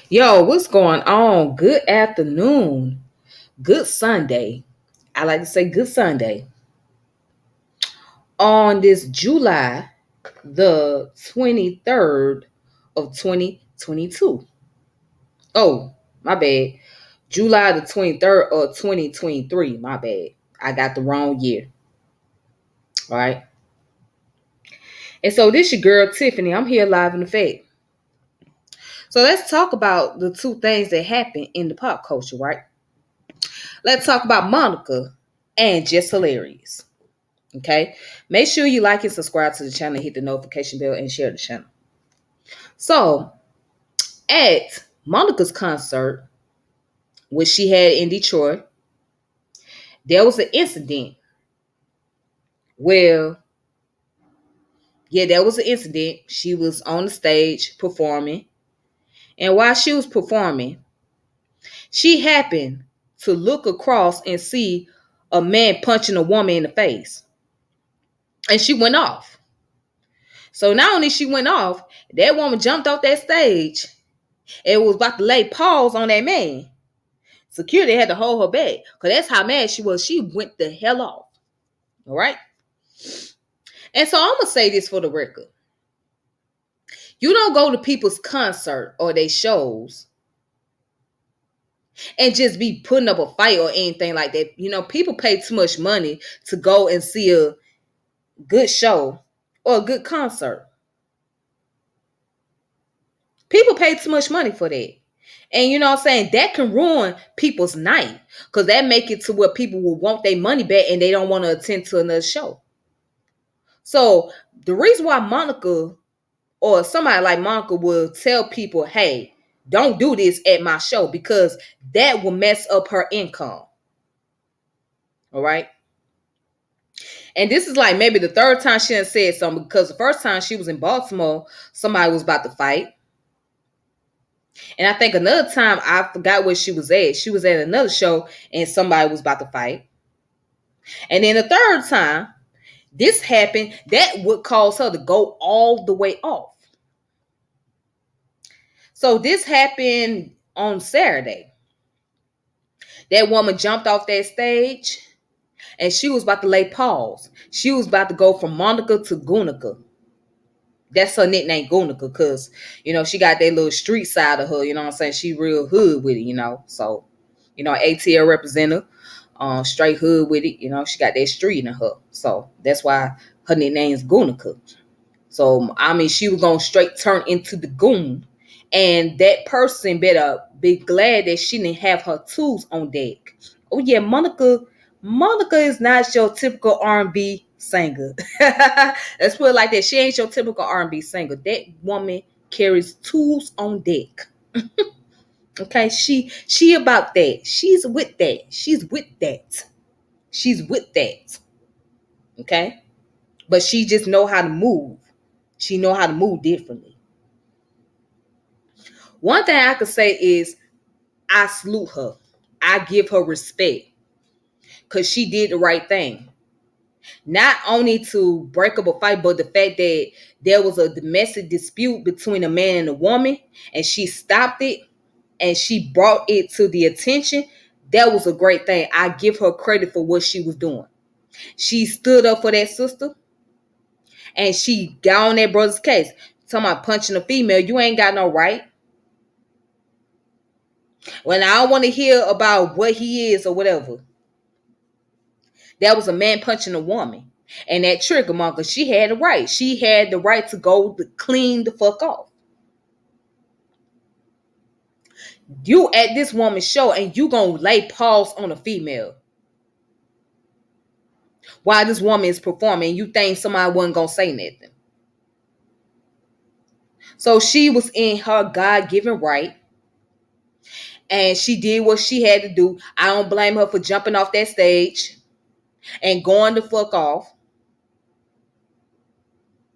Yo, what's going on? Good afternoon. Good Sunday. I like to say good Sunday. On this July the 23rd of 2022. Oh, my bad. July the 23rd of 2023. My bad. I got the wrong year. All right. And so this your girl Tiffany. I'm here live in effect. So let's talk about the two things that happened in the pop culture, right? Let's talk about Monica and Jess Hilarious. Okay. Make sure you like and subscribe to the channel, hit the notification bell, and share the channel. So, at Monica's concert, which she had in Detroit, there was an incident. Well, yeah, there was an incident. She was on the stage performing. And while she was performing, she happened to look across and see a man punching a woman in the face. And she went off. So not only she went off, that woman jumped off that stage and was about to lay paws on that man. Security had to hold her back because that's how mad she was. She went the hell off. All right. And so I'm going to say this for the record. You don't go to people's concert or they shows and just be putting up a fight or anything like that. You know, people pay too much money to go and see a good show or a good concert. People pay too much money for that. And you know what I'm saying? That can ruin people's night because that make it to where people will want their money back and they don't want to attend to another show. So the reason why Monica or somebody like Monica will tell people, hey, don't do this at my show because that will mess up her income. All right. And this is like maybe the third time she done said something because the first time she was in Baltimore, somebody was about to fight. And I think another time, I forgot where she was at. She was at another show and somebody was about to fight. And then the third time, this happened, that would cause her to go all the way off. So this happened on Saturday. That woman jumped off that stage and she was about to lay paws. She was about to go from Monica to Gunica. That's her nickname, Gunica, because, you know, she got that little street side of her, you know what I'm saying? She real hood with it, you know. So, you know, ATL representative, straight hood with it, you know, she got that street in her. So that's why her nickname is Gunica. So, I mean, she was going to straight turn into the goon. And that person better be glad that she didn't have her tools on deck. Oh, yeah, Monica is not your typical R&B singer. Let's put it like that. She ain't your typical R&B singer. That woman carries tools on deck. Okay, she about that. She's with that. She's with that. She's with that. Okay? But she just know how to move. She know how to move differently. One thing I could say is I salute her. I give her respect because she did the right thing. Not only to break up a fight, but the fact that there was a domestic dispute between a man and a woman, and she stopped it and she brought it to the attention. That was a great thing. I give her credit for what she was doing. She stood up for that sister and she got on that brother's case. Talking about punching a female, you ain't got no right. When I don't want to hear about what he is or whatever. That was a man punching a woman. And that trigger monger, she had the right. She had the right to go to clean the fuck off. You at this woman's show and you gonna lay paws on a female while this woman is performing. You think somebody wasn't gonna say nothing. So she was in her God-given right. And she did what she had to do. I don't blame her for jumping off that stage and going the fuck off.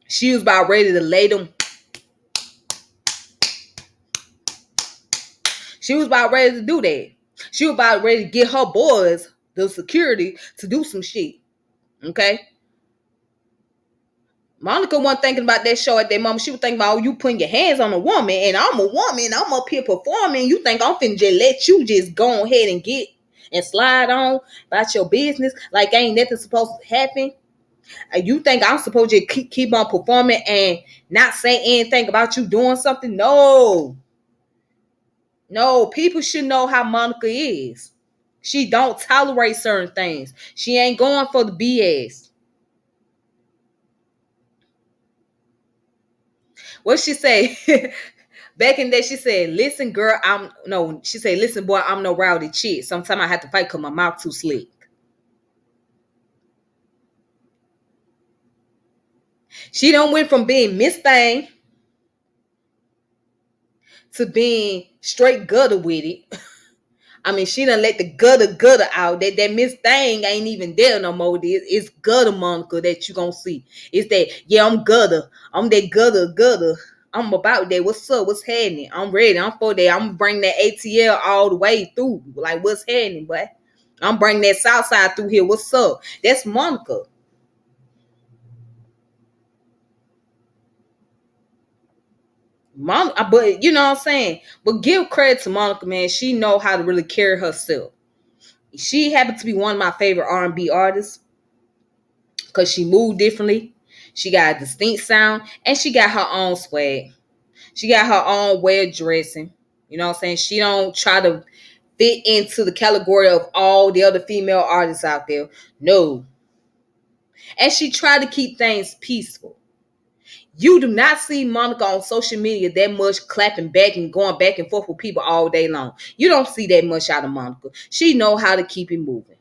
She was about ready to lay them. She was about ready to do that. She was about ready to get her boys, the security, to do some shit. Okay? Monica wasn't thinking about that show at that moment. She was thinking about, oh, you putting your hands on a woman, and I'm a woman. I'm up here performing. You think I'm finna just let you just go ahead and get and slide on about your business like ain't nothing supposed to happen? You think I'm supposed to keep on performing and not say anything about you doing something? No. No, people should know how Monica is. She don't tolerate certain things. She ain't going for the BS. What she say? Back in the day, she said, listen, girl, I'm no, she said, listen, boy, I'm no rowdy chick. Sometimes I have to fight because my mouth too slick. She done went from being Miss Thing to being straight gutter with it. I mean, she done let the gutter out. That Miss Thing ain't even there no more. It's gutter Monica that you gonna see. It's that, yeah, I'm gutter. I'm that gutter. I'm about that. What's up? What's happening? I'm ready. I'm for that. I'm bring that ATL all the way through. Like, what's happening, boy? I'm bringing that South Side through here. What's up? That's Monica. But you know what I'm saying? But give credit to Monica, man. She know how to really carry herself. She happened to be one of my favorite R&B artists because she moved differently. She got a distinct sound and she got her own swag. She got her own way of dressing. You know what I'm saying? She don't try to fit into the category of all the other female artists out there. No. And she tried to keep things peaceful. You do not see Monica on social media that much clapping back and going back and forth with people all day long. You don't see that much out of Monica. She know how to keep it moving.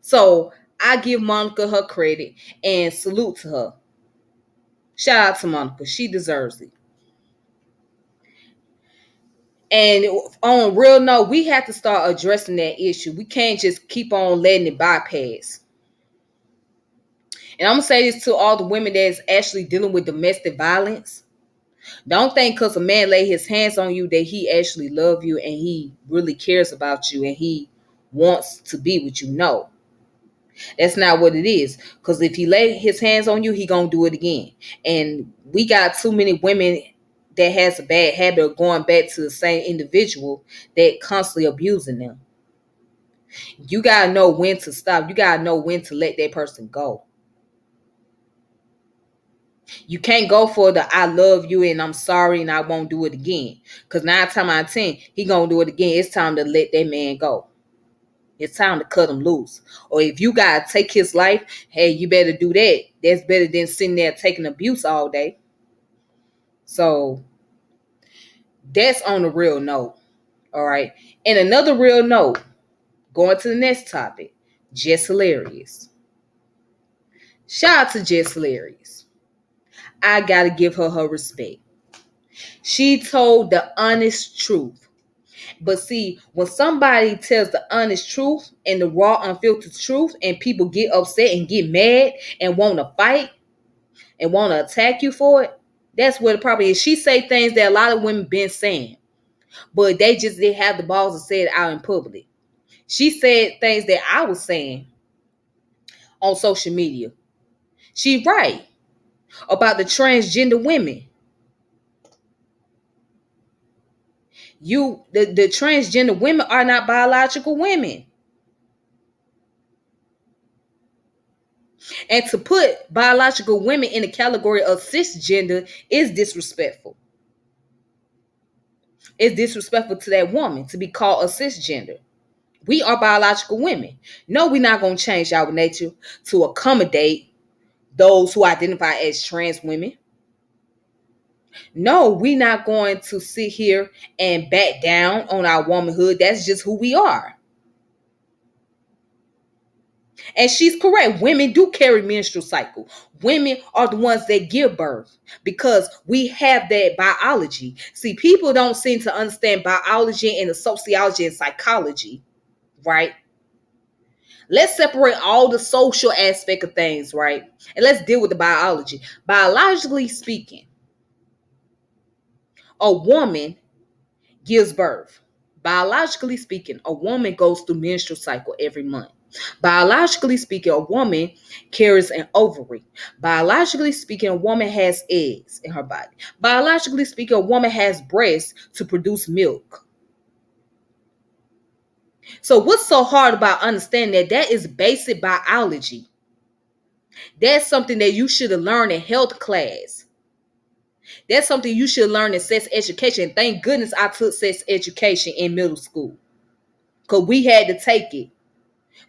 So I give Monica her credit and salute to her. Shout out to Monica. She deserves it. And on a real note, we have to start addressing that issue. We can't just keep on letting it bypass. And I'm gonna say this to all the women that's actually dealing with domestic violence. Don't think because a man lay his hands on you that he actually love you and he really cares about you and he wants to be with you. No, that's not what it is. Because if he lay his hands on you, he gonna do it again. And we got too many women that has a bad habit of going back to the same individual that constantly abusing them. You gotta know when to stop. You gotta know when to let that person go. You can't go for the I love you and I'm sorry and I won't do it again. Because 9 times out of 10, he gonna do it again. It's time to let that man go. It's time to cut him loose. Or if you gotta take his life, hey, you better do that. That's better than sitting there taking abuse all day. So that's on a real note. All right. And another real note, going to the next topic, Jess Hilarious. Shout out to Jess Hilarious. I gotta give her her respect. She told the honest truth. But see, when somebody tells the honest truth and the raw, unfiltered truth, and people get upset and get mad and want to fight and want to attack you for it, that's where the problem is. She say things that a lot of women been saying, but they just didn't have the balls to say it out in public. She said things that I was saying on social media. She right about the transgender women. The transgender women are not biological women. And to put biological women in the category of cisgender is disrespectful. It's disrespectful to that woman to be called a cisgender. We are biological women. No, we're not going to change our nature to accommodate those who identify as trans women. No, we're not going to sit here and back down on our womanhood. That's just who we are. And she's correct. Women do carry menstrual cycle. Women are the ones that give birth because we have that biology. See, people don't seem to understand biology and the sociology and psychology, right? Let's separate all the social aspect of things, right? And let's deal with the biology. Biologically speaking, a woman gives birth. Biologically speaking, a woman goes through menstrual cycle every month. Biologically speaking, a woman carries an ovary. Biologically speaking, a woman has eggs in her body. Biologically speaking, a woman has breasts to produce milk. So, what's so hard about understanding that that is basic biology? That's something that you should have learned in health class. That's something you should learn in sex education. Thank goodness I took sex education in middle school because we had to take it.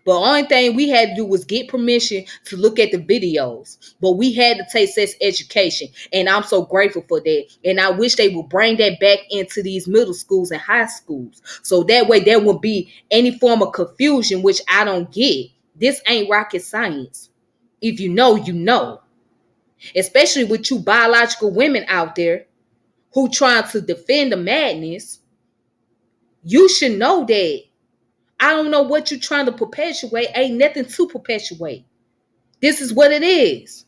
But the only thing we had to do was get permission to look at the videos. But we had to take sex education. And I'm so grateful for that. And I wish they would bring that back into these middle schools and high schools. So that way there won't be any form of confusion, which I don't get. This ain't rocket science. If you know, you know. Especially with you biological women out there who trying to defend the madness. You should know that. I don't know what you're trying to perpetuate. Ain't nothing to perpetuate. This is what it is.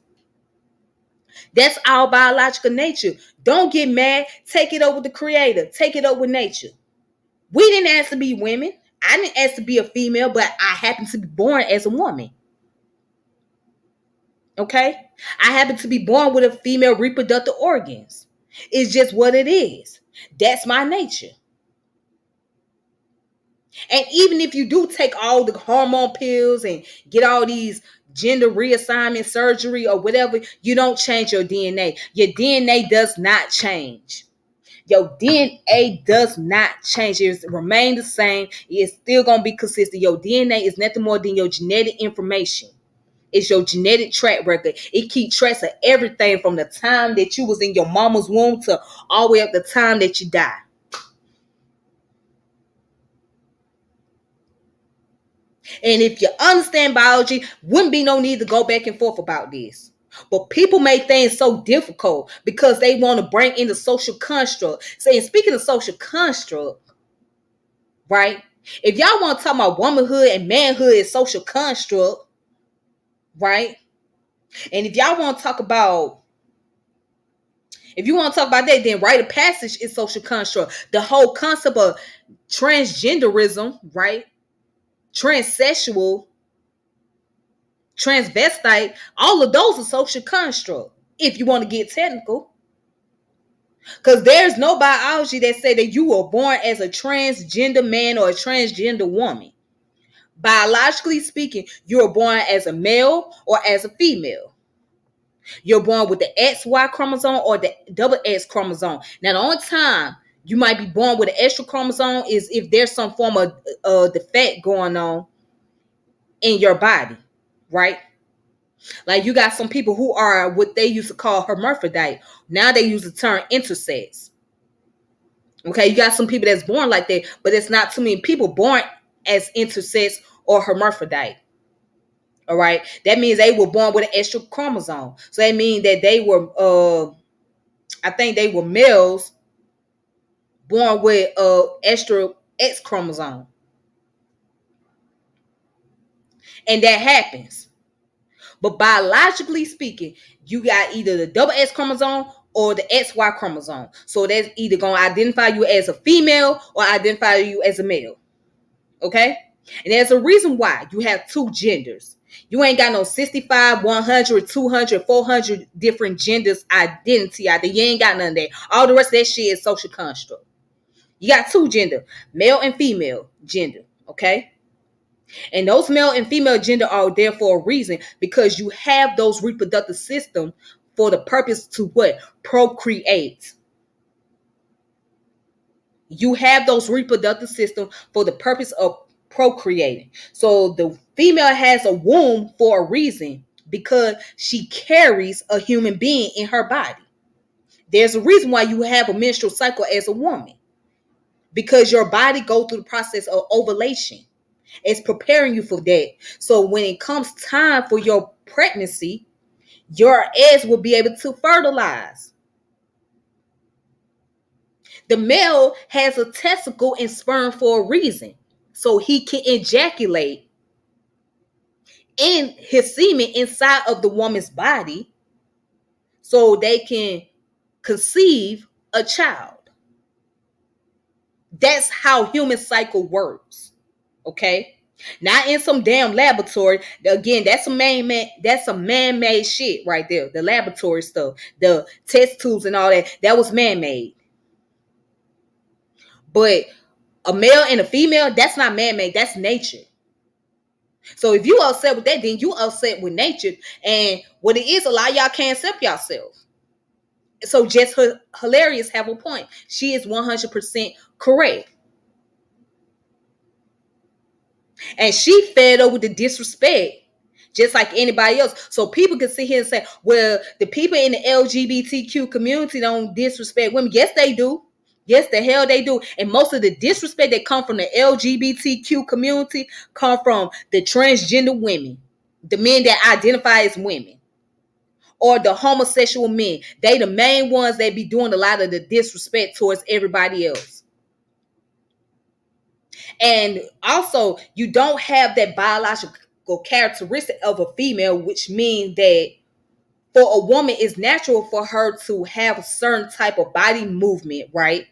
That's our biological nature. Don't get mad. Take it up with the creator. Take it up with nature. We didn't ask to be women. I didn't ask to be a female, but I happen to be born as a woman. Okay? I happen to be born with a female reproductive organs. It's just what it is. That's my nature. And even if you do take all the hormone pills and get all these gender reassignment surgery or whatever, you don't change your DNA. Your DNA does not change. Your DNA does not change. It remain the same. It's still going to be consistent. Your DNA is nothing more than your genetic information. It's your genetic track record. It keeps tracks of everything from the time that you was in your mama's womb to all the way up the time that you die. And if you understand biology, wouldn't be no need to go back and forth about this. But people make things so difficult because they want to bring in the social construct. Saying, speaking of social construct, right? If y'all want to talk about womanhood and manhood is social construct, right? And if y'all want to talk about, if you want to talk about that, then rite of passage is social construct. The whole concept of transgenderism, right? Transsexual, transvestite, all of those are social construct. If you want to get technical, because there's no biology that say that you were born as a transgender man or a transgender woman. Biologically speaking, you were born as a male or as a female. You're born with the XY chromosome or the double X chromosome. Now, the only time you might be born with an extra chromosome is if there's some form of defect going on in your body, right? Like you got some people who are what they used to call hermaphrodite. Now they use the term intersex. Okay, you got some people that's born like that, but it's not too many people born as intersex or hermaphrodite. All right, that means they were born with an extra chromosome. So that means that they were, I think they were males born with extra X chromosome, and that happens. But biologically speaking, you got either the double X chromosome or the XY chromosome. So that's either going to identify you as a female or identify you as a male. Okay? And there's a reason why you have two genders. You ain't got no 65, 100, 200, 400 different genders identity out there. You ain't got none of that. All the rest of that shit is social construct. You got two gender, male and female gender. Okay? And those male and female gender are there for a reason because you have those reproductive systems for the purpose to what? Procreate. You have those reproductive systems for the purpose of procreating. So the female has a womb for a reason because she carries a human being in her body. There's a reason why you have a menstrual cycle as a woman because your body goes through the process of ovulation. It's preparing you for that. So when it comes time for your pregnancy, your eggs will be able to fertilize. The male has a testicle and sperm for a reason. So he can ejaculate in his semen inside of the woman's body so they can conceive a child. That's how human cycle works. Okay? Not in some damn laboratory. Again, that's a that's some man-made shit right there. The laboratory stuff, the test tubes and all that, that was man-made. But a male and a female, that's not man-made, that's nature. So if you upset with that, then you upset with nature. And what it is, a lot of y'all can't accept yourself. So just hilarious have a point. She is 100% correct. And she fed up with the disrespect, just like anybody else. So people can sit here and say, well, the people in the LGBTQ community don't disrespect women. Yes, they do. Yes, the hell they do. And most of the disrespect that come from the LGBTQ community come from the transgender women, the men that identify as women, or the homosexual men. They the main ones that be doing a lot of the disrespect towards everybody else. And also, you don't have that biological characteristic of a female, which means that for a woman, it's natural for her to have a certain type of body movement, right?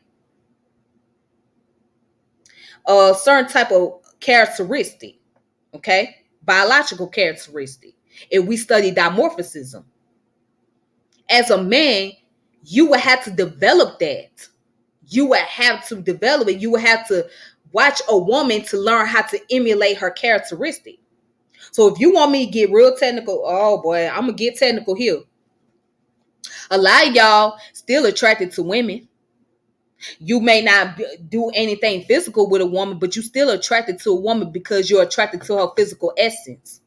A certain type of characteristic, okay? Biological characteristic. If we study dimorphism, as a man, you would have to develop that. You would have to develop it. You would have to watch a woman to learn how to emulate her characteristic. So if you want me to get real technical, oh boy, I'm gonna get technical here. A lot of y'all still attracted to women. You may not do anything physical with a woman, but you still attracted to a woman because you're attracted to her physical essence.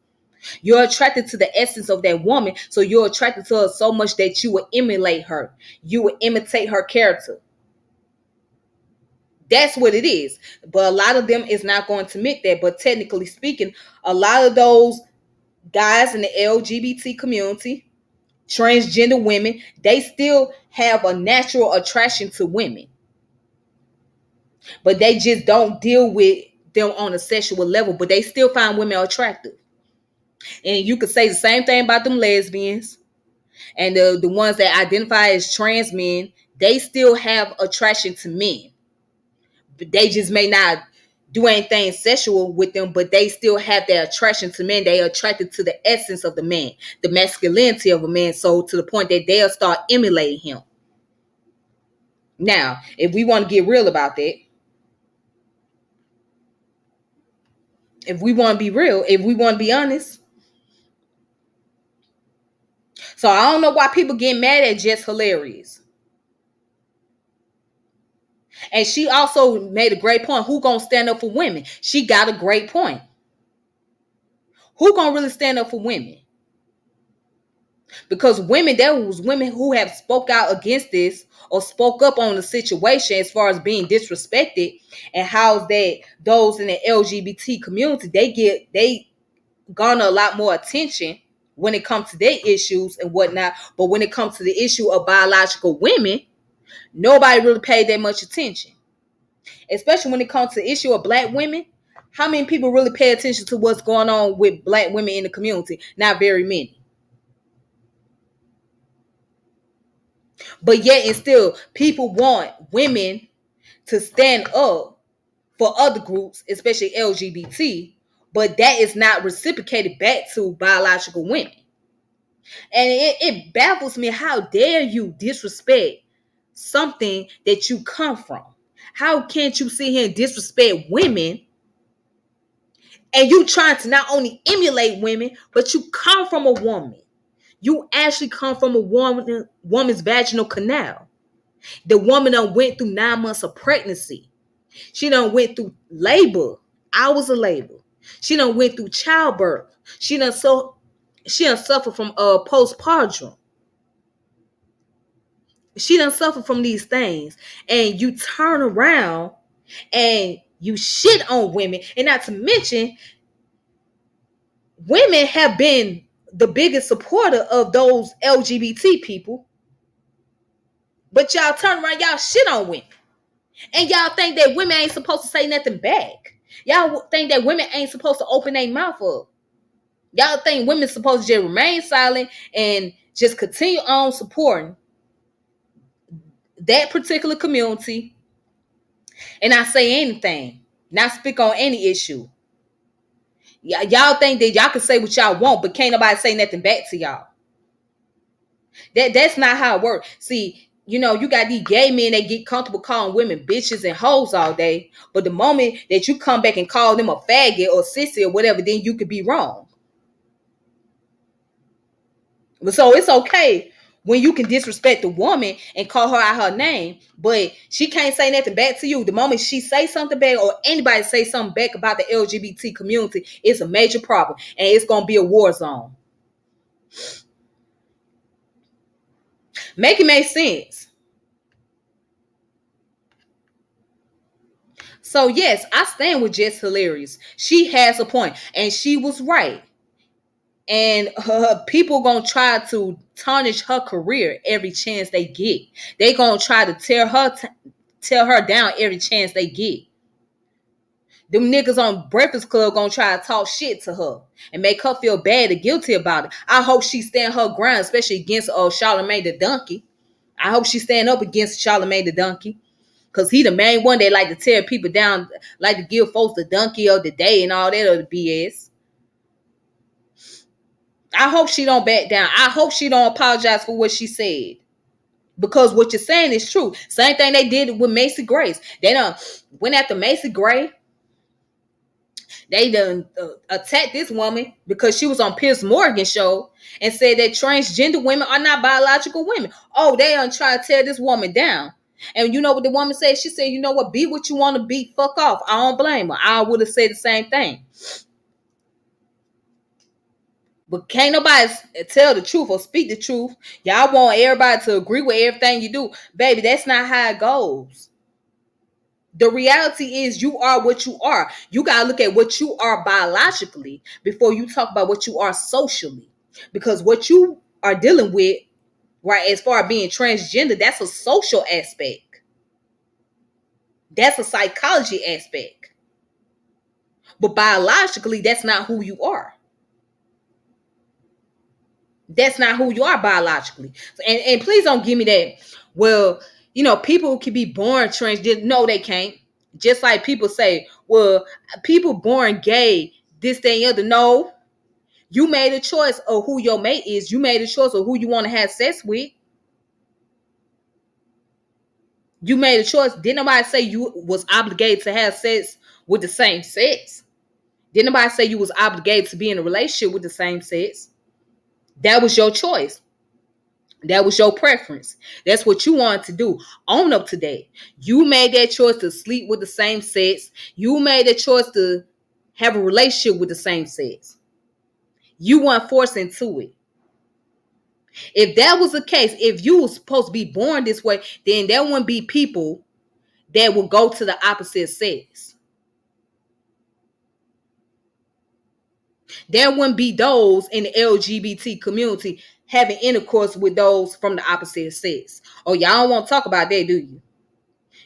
You're attracted to the essence of that woman, so you're attracted to her so much that you will emulate her. You will imitate her character. That's what it is. But a lot of them is not going to admit that. But technically speaking, a lot of those guys in the LGBT community, transgender women, they still have a natural attraction to women. But they just don't deal with them on a sexual level, but they still find women attractive. And you could say the same thing about them lesbians and the ones that identify as trans men. They still have attraction to men. But they just may not do anything sexual with them, but they still have their attraction to men. They are attracted to the essence of the man, the masculinity of a man, so to the point that they'll start emulating him. Now, if we want to get real about that, if we want to be real, if we want to be honest, so I don't know why people get mad at Jess Hilarious. And she also made a great point. Who gonna stand up for women? She got a great point. Who gonna really stand up for women? Because women, there was women who have spoke out against this or spoke up on the situation as far as being disrespected, and how that those in the LGBT community, they garner a lot more attention when it comes to their issues and whatnot. But when it comes to the issue of biological women, nobody really paid that much attention. Especially when it comes to the issue of black women. How many people really pay attention to what's going on with black women in the community? Not very many. But yet and still, people want women to stand up for other groups, especially LGBT, but that is not reciprocated back to biological women. And it baffles me. How dare you disrespect something that you come from? How can't you sit here and disrespect women, and you trying to not only emulate women, but you come from a woman? You actually come from a woman's vaginal canal. The woman done went through 9 months of pregnancy. She done went through labor, hours of labor. She done went through childbirth. She done suffered from postpartum. She done suffered from these things. And you turn around and you shit on women. And not to mention, women have been the biggest supporter of those LGBT people. But y'all turn around, y'all shit on women. And y'all think that women ain't supposed to say nothing back. Y'all think that women ain't supposed to open their mouth up. Y'all think women supposed to just remain silent and just continue on supporting that particular community and not say anything, not speak on any issue. Y'all think that y'all can say what y'all want, but can't nobody say nothing back to y'all. That's not how it works. See, you got these gay men that get comfortable calling women bitches and hoes all day, but the moment that you come back and call them a faggot or sissy or whatever, then you could be wrong. So it's okay when you can disrespect the woman and call her out her name, but she can't say nothing back to you. The moment she say something back or anybody say something back about the LGBT community, it's a major problem and it's gonna be a war zone. Make it make sense. So yes, I stand with Jess Hilarious. She has a point, and she was right. And her people gonna try to tarnish her career every chance they get. They gonna try to tear her down every chance they get. Them niggas on Breakfast Club gonna try to talk shit to her and make her feel bad and guilty about it. I hope she stand her ground, especially against Charlamagne the Donkey. I hope she stand up against Charlamagne the Donkey. Cause he the main one that like to tear people down, like to give folks the donkey of the day and all that other BS. I hope she don't back down. I hope she don't apologize for what she said. Because what you're saying is true. Same thing they did with Macy Grace. They done went after Macy Gray. They done attacked this woman because she was on Piers Morgan's show and said that transgender women are not biological women. Oh, they done try to tear this woman down. And you know what the woman said? She said, you know what? Be what you want to be. Fuck off. I don't blame her. I would have said the same thing. But can't nobody tell the truth or speak the truth. Y'all want everybody to agree with everything you do. Baby, that's not how it goes. The reality is you are what you are. You got to look at what you are biologically before you talk about what you are socially. Because what you are dealing with, right, as far as being transgender, that's a social aspect. That's a psychology aspect. But biologically, that's not who you are. That's not who you are biologically. And please don't give me that, well, people can be born transgender. No, they can't. Just like people say, well, people born gay, this, that, and the other. No, you made a choice of who your mate is. You made a choice of who you want to have sex with. You made a choice. Didn't nobody say you was obligated to have sex with the same sex. Didn't nobody say you was obligated to be in a relationship with the same sex. That was your choice. That was your preference. That's what you wanted to do. Own up to that. You made that choice to sleep with the same sex. You made that choice to have a relationship with the same sex. You weren't forced into it. If that was the case, if you were supposed to be born this way, then there wouldn't be people that would go to the opposite sex. There wouldn't be those in the LGBT community having intercourse with those from the opposite sex. Oh, y'all don't want to talk about that, do you?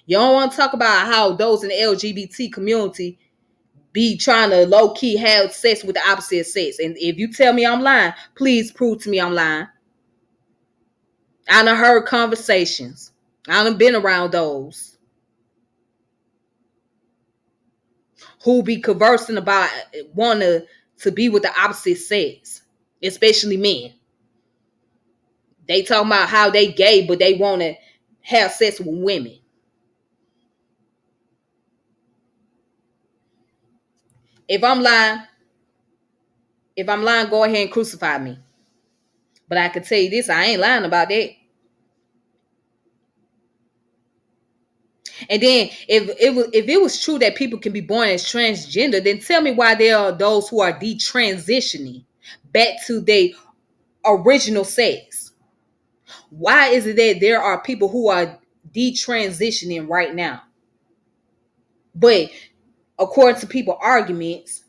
You don't want to talk about how those in the LGBT community be trying to low-key have sex with the opposite sex. And if you tell me I'm lying, please prove to me I'm lying. I done heard conversations. I done been around those who be conversing about wanting to be with the opposite sex, especially men. They talking about how they gay, but they want to have sex with women. If I'm lying, go ahead and crucify me. But I can tell you this, I ain't lying about that. And then if it was true that people can be born as transgender, then tell me why there are those who are detransitioning back to their original sex. Why is it that there are people who are detransitioning right now? But according to people arguments,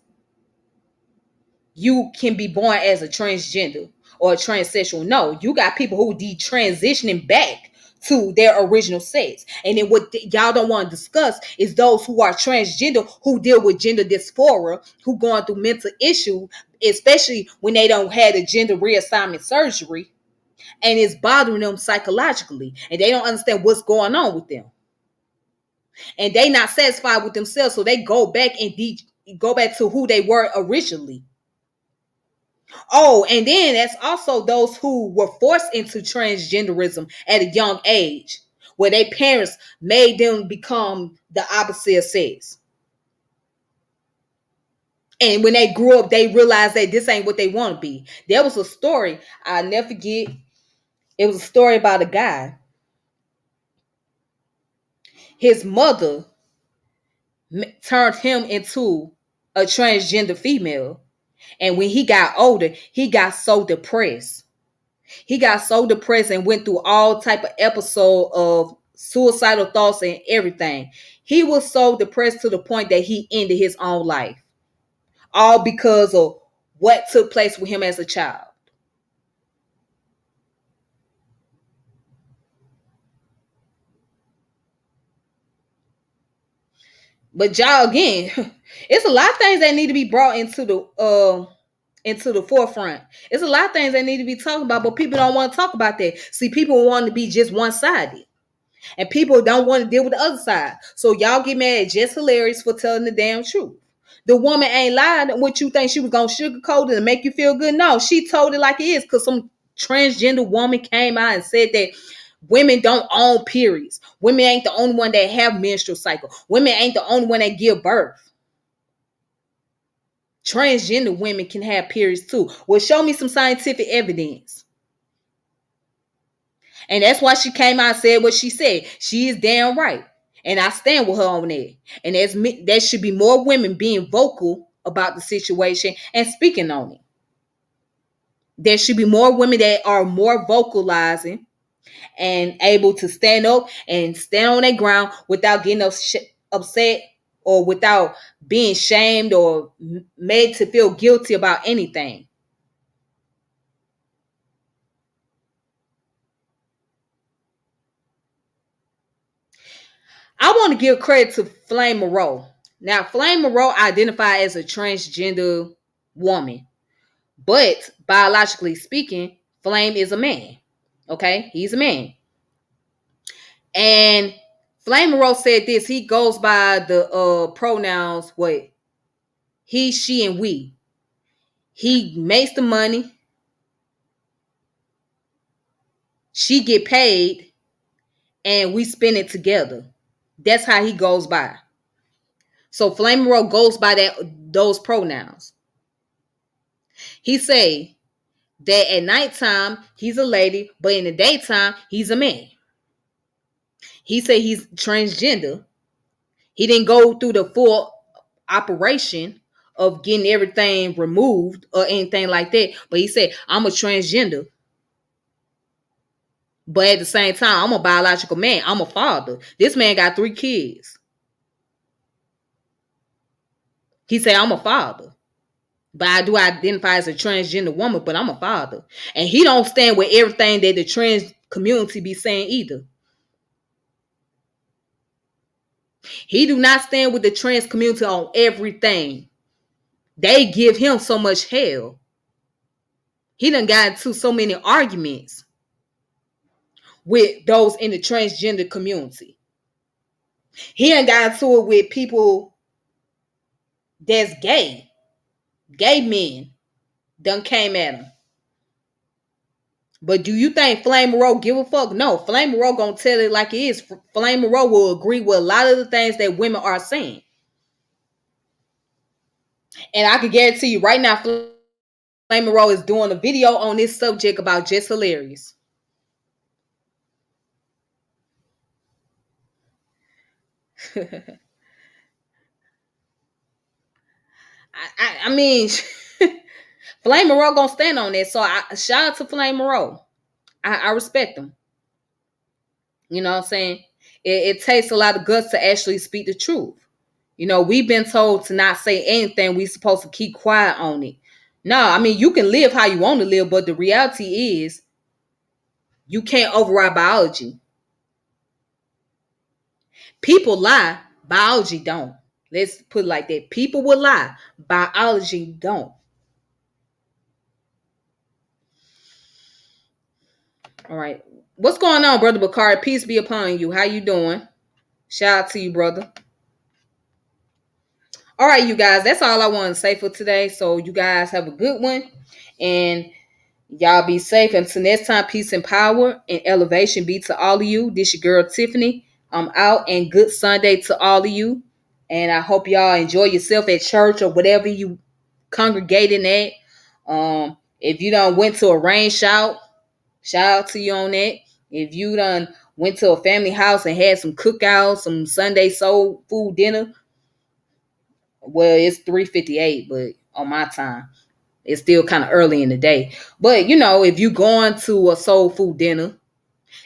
you can be born as a transgender or a transsexual. No, you got people who detransitioning back to their original sex. And then what y'all don't want to discuss is those who are transgender, who deal with gender dysphoria, who going through mental issues, especially when they don't have the gender reassignment surgery, and it's bothering them psychologically, and they don't understand what's going on with them. And they not satisfied with themselves, so they go back and go back to who they were originally. Oh, and then that's also those who were forced into transgenderism at a young age, where their parents made them become the opposite sex. And when they grew up, they realized that this ain't what they want to be. There was a story, I'll never forget. It was a story about a guy. His mother turned him into a transgender female. And when he got older, he got so depressed. He got so depressed and went through all type of episode of suicidal thoughts and everything. He was so depressed to the point that he ended his own life. All because of what took place with him as a child. But y'all, again, it's a lot of things that need to be brought into the forefront. It's a lot of things that need to be talked about, but people don't want to talk about that. See, people want to be just one sided. And people don't want to deal with the other side. So y'all get mad at Jess Hilarious for telling the damn truth. The woman ain't lied. What you think she was gonna sugarcoat it and make you feel good? No, she told it like it is, because some transgender woman came out and said that women don't own periods. Women ain't the only one that have menstrual cycle. Women ain't the only one that give birth. Transgender women can have periods too. Well, show me some scientific evidence. And that's why she came out and said what she said. She is damn right. And I stand with her on that. And there should be more women being vocal about the situation and speaking on it. There should be more women that are more vocalizing and able to stand up and stand on their ground without getting upset or without being shamed or made to feel guilty about anything. I want to give credit to Flame Moreau. Now, Flame Moreau identified as a transgender woman, but biologically speaking, Flame is a man. Okay, he's a man. And Flame Moreau said this. He goes by the pronouns what he, she, and we. He makes the money. She get paid, and we spend it together. That's how he goes by. So Flame Moreau goes by those pronouns. He say that at nighttime he's a lady, but in the daytime he's a man. He said he's transgender. He didn't go through the full operation of getting everything removed or anything like that, but he said, I'm a transgender. But at the same time, I'm a biological man. I'm a father. This man got 3 kids. He said, I'm a father. But I do identify as a transgender woman, but I'm a father. And he don't stand with everything that the trans community be saying either. He do not stand with the trans community on everything. They give him so much hell. He done got into so many arguments with those in the transgender community. He done got into it with people that's gay. Gay men done came at him. But do you think Flame Moreau give a fuck? No, Flame Moreau gonna tell it like it is. Flame Moreau will agree with a lot of the things that women are saying. And I can guarantee you right now, Flame Moreau is doing a video on this subject about Just Hilarious. I mean, Flame Moreau gonna stand on that. So shout out to Flame Moreau. I respect him. You know what I'm saying? It takes a lot of guts to actually speak the truth. You know, we've been told to not say anything. We're supposed to keep quiet on it. No, I mean, you can live how you want to live, but the reality is you can't override biology. People lie, biology don't. Let's put it like that. People will lie, biology don't. All right. What's going on, Brother Bakari? Peace be upon you. How you doing? Shout out to you, brother. All right, you guys, that's all I want to say for today. So you guys have a good one, and y'all be safe. Until next time, peace and power and elevation be to all of you. This your girl Tiffany. I'm out, and good Sunday to all of you. And I hope y'all enjoy yourself at church or whatever you congregating at. If you done went to a rain shout out to you on that. If you done went to a family house and had some cookouts, some Sunday soul food dinner, well, it's 3:58, but on my time, it's still kind of early in the day. But if you going to a soul food dinner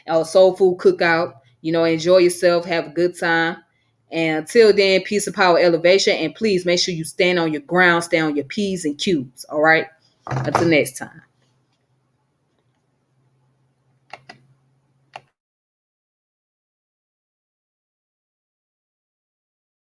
or a soul food cookout, enjoy yourself, have a good time. And until then, peace and power elevation. And please make sure you stand on your ground, stay on your P's and Q's. All right. Until next time.